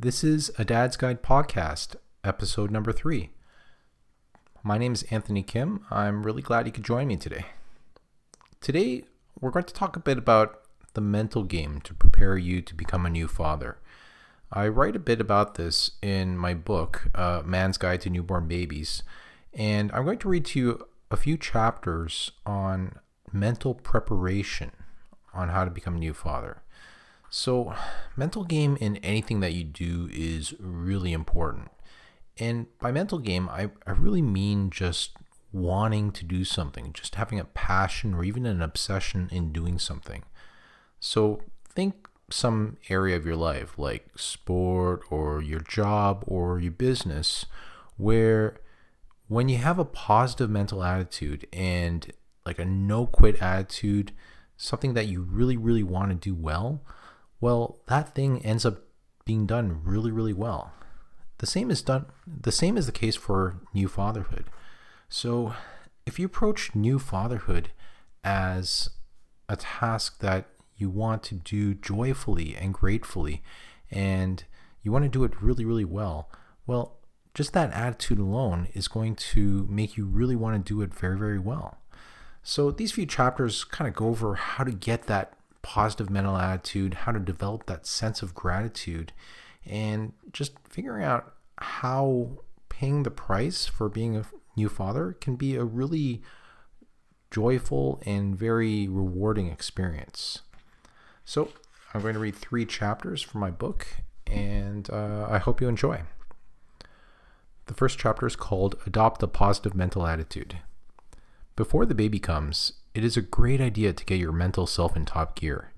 This is a Dad's Guide podcast, episode number 3. My name is Anthony Kim. I'm really glad you could join me today. Today, we're going to talk a bit about the mental game to prepare you to become a new father. I write a bit about this in my book, Man's Guide to Newborn Babies, and I'm going to read to you a few chapters on mental preparation on how to become a new father. So, mental game in anything that you do is really important. And by mental game, I really mean just wanting to do something, just having a passion or even an obsession in doing something. So, think some area of your life, like sport or your job or your business, where when you have a positive mental attitude and like a no-quit attitude, something that you really want to do well, that thing ends up being done really well. The same is the case for new fatherhood. So if you approach new fatherhood as a task that you want to do joyfully and gratefully, and you want to do it really well, just that attitude alone is going to make you really want to do it very well. So these few chapters kind of go over how to get that positive mental attitude, how to develop that sense of gratitude, and just figuring out how paying the price for being a new father can be a really joyful and very rewarding experience. So I'm going to read 3 chapters from my book, and I hope you enjoy. The first chapter is called Adopt a Positive Mental Attitude. Before the baby comes, it is a great idea to get your mental self in top gear.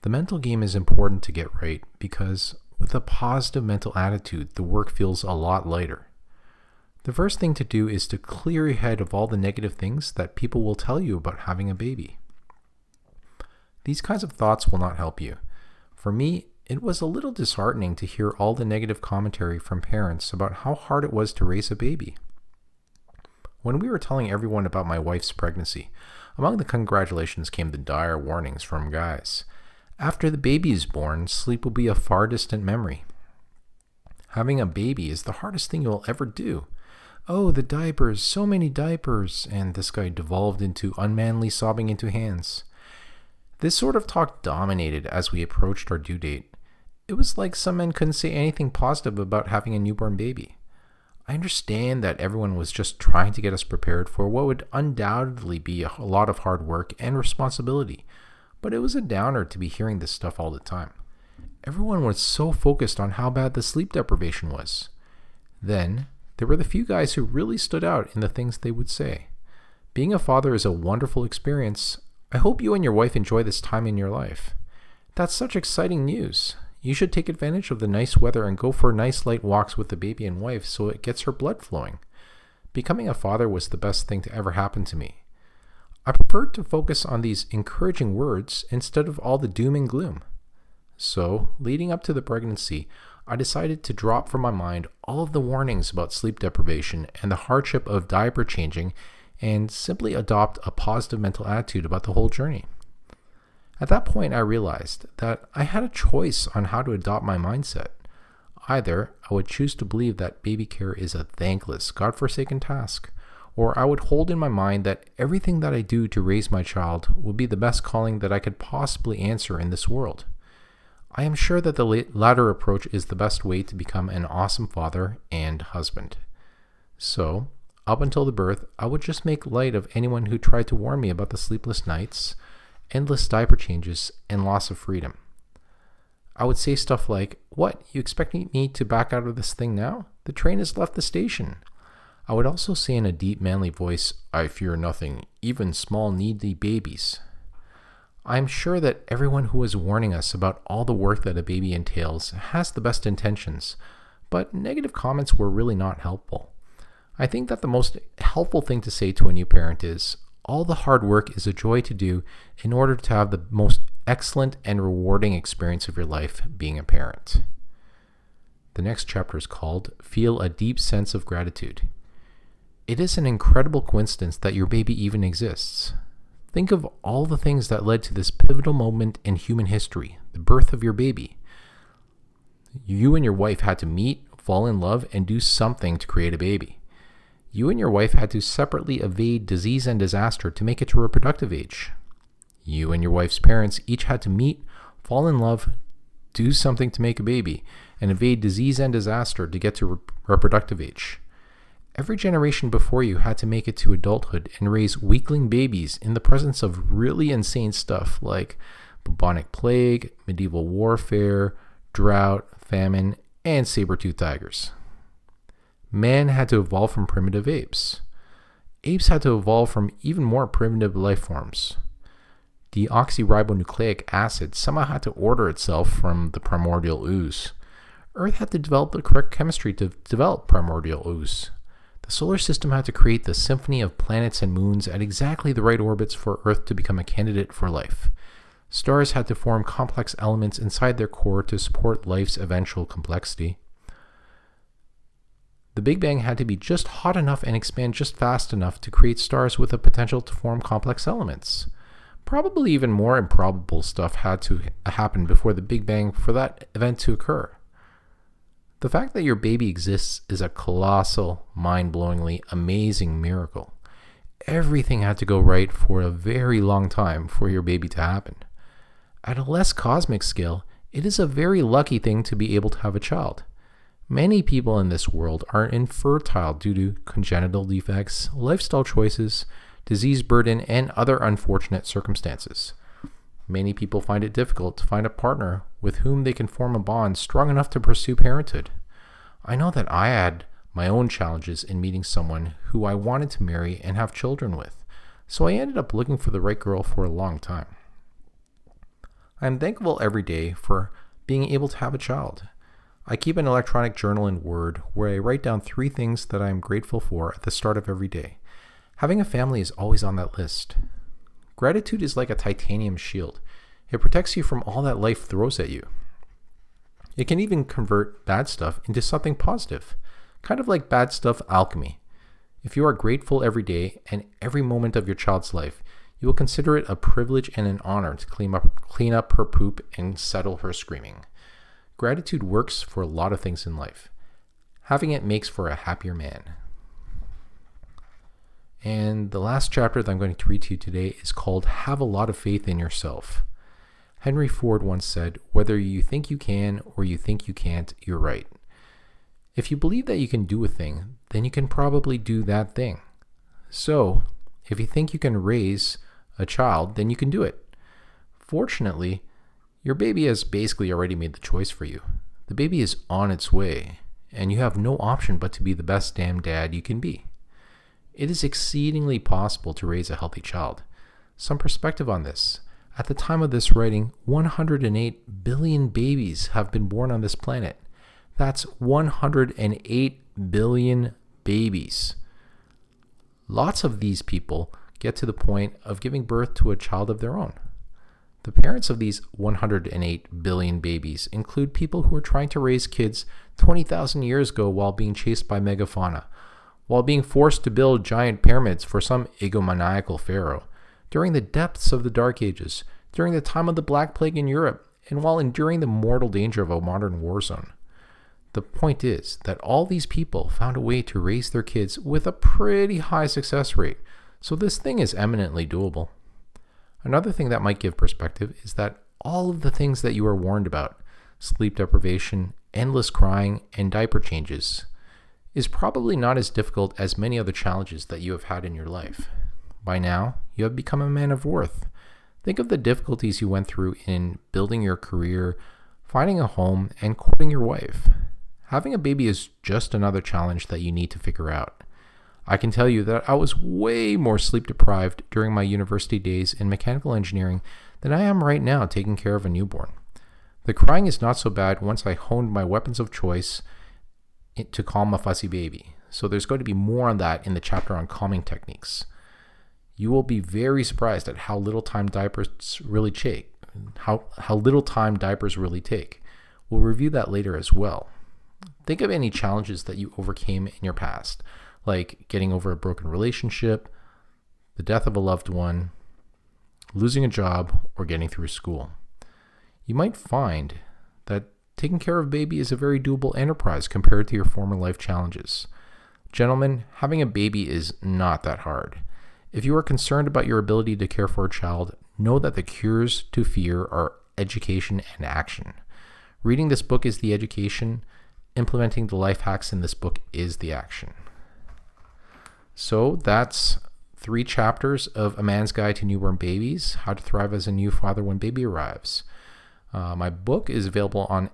The mental game is important to get right because with a positive mental attitude, the work feels a lot lighter. The first thing to do is to clear your head of all the negative things that people will tell you about having a baby. These kinds of thoughts will not help you. For me, it was a little disheartening to hear all the negative commentary from parents about how hard it was to raise a baby. When we were telling everyone about my wife's pregnancy, among the congratulations came the dire warnings from guys. After the baby is born, sleep will be a far distant memory. Having a baby is the hardest thing you will ever do. Oh, the diapers, so many diapers, and this guy devolved into unmanly sobbing into hands. This sort of talk dominated as we approached our due date. It was like some men couldn't say anything positive about having a newborn baby. I understand that everyone was just trying to get us prepared for what would undoubtedly be a lot of hard work and responsibility, but it was a downer to be hearing this stuff all the time. Everyone was so focused on how bad the sleep deprivation was. Then, there were the few guys who really stood out in the things they would say. Being a father is a wonderful experience. I hope you and your wife enjoy this time in your life. That's such exciting news. You should take advantage of the nice weather and go for nice light walks with the baby and wife so it gets her blood flowing. Becoming a father was the best thing to ever happen to me. I preferred to focus on these encouraging words instead of all the doom and gloom. So, leading up to the pregnancy, I decided to drop from my mind all of the warnings about sleep deprivation and the hardship of diaper changing and simply adopt a positive mental attitude about the whole journey. At that point, I realized that I had a choice on how to adopt my mindset. Either I would choose to believe that baby care is a thankless, God-forsaken task, or I would hold in my mind that everything that I do to raise my child would be the best calling that I could possibly answer in this world. I am sure that the latter approach is the best way to become an awesome father and husband. So, up until the birth, I would just make light of anyone who tried to warn me about the sleepless nights, endless diaper changes, and loss of freedom. I would say stuff like, "What, you expect me to back out of this thing now? The train has left the station." I would also say in a deep manly voice, "I fear nothing, even small needy babies." I am sure that everyone who is warning us about all the work that a baby entails has the best intentions, but negative comments were really not helpful. I think that the most helpful thing to say to a new parent is, all the hard work is a joy to do in order to have the most excellent and rewarding experience of your life being a parent. The next chapter is called Feel a Deep Sense of Gratitude. It is an incredible coincidence that your baby even exists. Think of all the things that led to this pivotal moment in human history, the birth of your baby. You and your wife had to meet, fall in love, and do something to create a baby. You and your wife had to separately evade disease and disaster to make it to reproductive age. You and your wife's parents each had to meet, fall in love, do something to make a baby, and evade disease and disaster to get to reproductive age. Every generation before you had to make it to adulthood and raise weakling babies in the presence of really insane stuff like bubonic plague, medieval warfare, drought, famine, and saber-toothed tigers. Man had to evolve from primitive apes. Apes had to evolve from even more primitive life forms. Deoxyribonucleic acid somehow had to order itself from the primordial ooze. Earth had to develop the correct chemistry to develop primordial ooze. The solar system had to create the symphony of planets and moons at exactly the right orbits for Earth to become a candidate for life. Stars had to form complex elements inside their core to support life's eventual complexity. The Big Bang had to be just hot enough and expand just fast enough to create stars with the potential to form complex elements. Probably even more improbable stuff had to happen before the Big Bang for that event to occur. The fact that your baby exists is a colossal, mind-blowingly amazing miracle. Everything had to go right for a very long time for your baby to happen. At a less cosmic scale, it is a very lucky thing to be able to have a child. Many people in this world are infertile due to congenital defects, lifestyle choices, disease burden, and other unfortunate circumstances. Many people find it difficult to find a partner with whom they can form a bond strong enough to pursue parenthood. I know that I had my own challenges in meeting someone who I wanted to marry and have children with, so I ended up looking for the right girl for a long time. I am thankful every day for being able to have a child. I keep an electronic journal in Word where I write down 3 things that I am grateful for at the start of every day. Having a family is always on that list. Gratitude is like a titanium shield. It protects you from all that life throws at you. It can even convert bad stuff into something positive, kind of like bad stuff alchemy. If you are grateful every day and every moment of your child's life, you will consider it a privilege and an honor to clean up her poop and settle her screaming. Gratitude works for a lot of things in life. Having it makes for a happier man. And the last chapter that I'm going to read to you today is called Have a Lot of Faith in Yourself. Henry Ford once said, "Whether you think you can or you think you can't, you're right." If you believe that you can do a thing, then you can probably do that thing. So, if you think you can raise a child, then you can do it. Fortunately, your baby has basically already made the choice for you. The baby is on its way, and you have no option but to be the best damn dad you can be. It is exceedingly possible to raise a healthy child. Some perspective on this. At the time of this writing, 108 billion babies have been born on this planet. That's 108 billion babies. Lots of these people get to the point of giving birth to a child of their own. The parents of these 108 billion babies include people who are trying to raise kids 20,000 years ago while being chased by megafauna, while being forced to build giant pyramids for some egomaniacal pharaoh, during the depths of the Dark Ages, during the time of the Black Plague in Europe, and while enduring the mortal danger of a modern war zone. The point is that all these people found a way to raise their kids with a pretty high success rate, so this thing is eminently doable. Another thing that might give perspective is that all of the things that you are warned about, sleep deprivation, endless crying, and diaper changes, is probably not as difficult as many other challenges that you have had in your life. By now, you have become a man of worth. Think of the difficulties you went through in building your career, finding a home, and courting your wife. Having a baby is just another challenge that you need to figure out. I can tell you that I was way more sleep deprived during my university days in mechanical engineering than I am right now taking care of a newborn. The crying is not so bad once I honed my weapons of choice to calm a fussy baby. So there's going to be more on that in the chapter on calming techniques. You will be very surprised at how little time diapers really take. We'll review that later as well. Think of any challenges that you overcame in your past, like getting over a broken relationship, the death of a loved one, losing a job, or getting through school. You might find that taking care of a baby is a very doable enterprise compared to your former life challenges. Gentlemen, having a baby is not that hard. If you are concerned about your ability to care for a child, know that the cures to fear are education and action. Reading this book is the education. Implementing the life hacks in this book is the action. So that's 3 chapters of A Man's Guide to Newborn Babies, How to Thrive as a New Father When Baby Arrives. My book is available on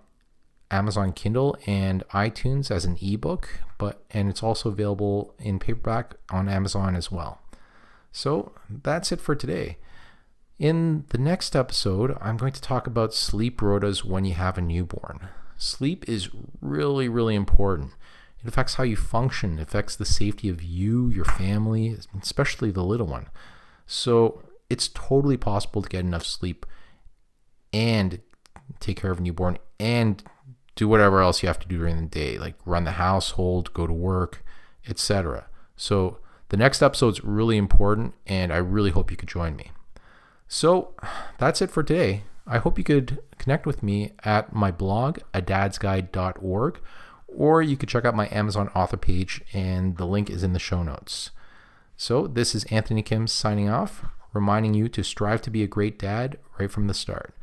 Amazon Kindle and iTunes as an ebook, and it's also available in paperback on Amazon as well. So that's it for today. In the next episode, I'm going to talk about sleep rotas when you have a newborn. Sleep is really, really important. It affects how you function. It affects the safety of you, your family, especially the little one. So it's totally possible to get enough sleep and take care of a newborn and do whatever else you have to do during the day, like run the household, go to work, etc. So the next episode is really important, and I really hope you could join me. So that's it for today. I hope you could connect with me at my blog, adadsguide.org, or you could check out my Amazon author page, and the link is in the show notes. So this is Anthony Kim signing off, reminding you to strive to be a great dad right from the start.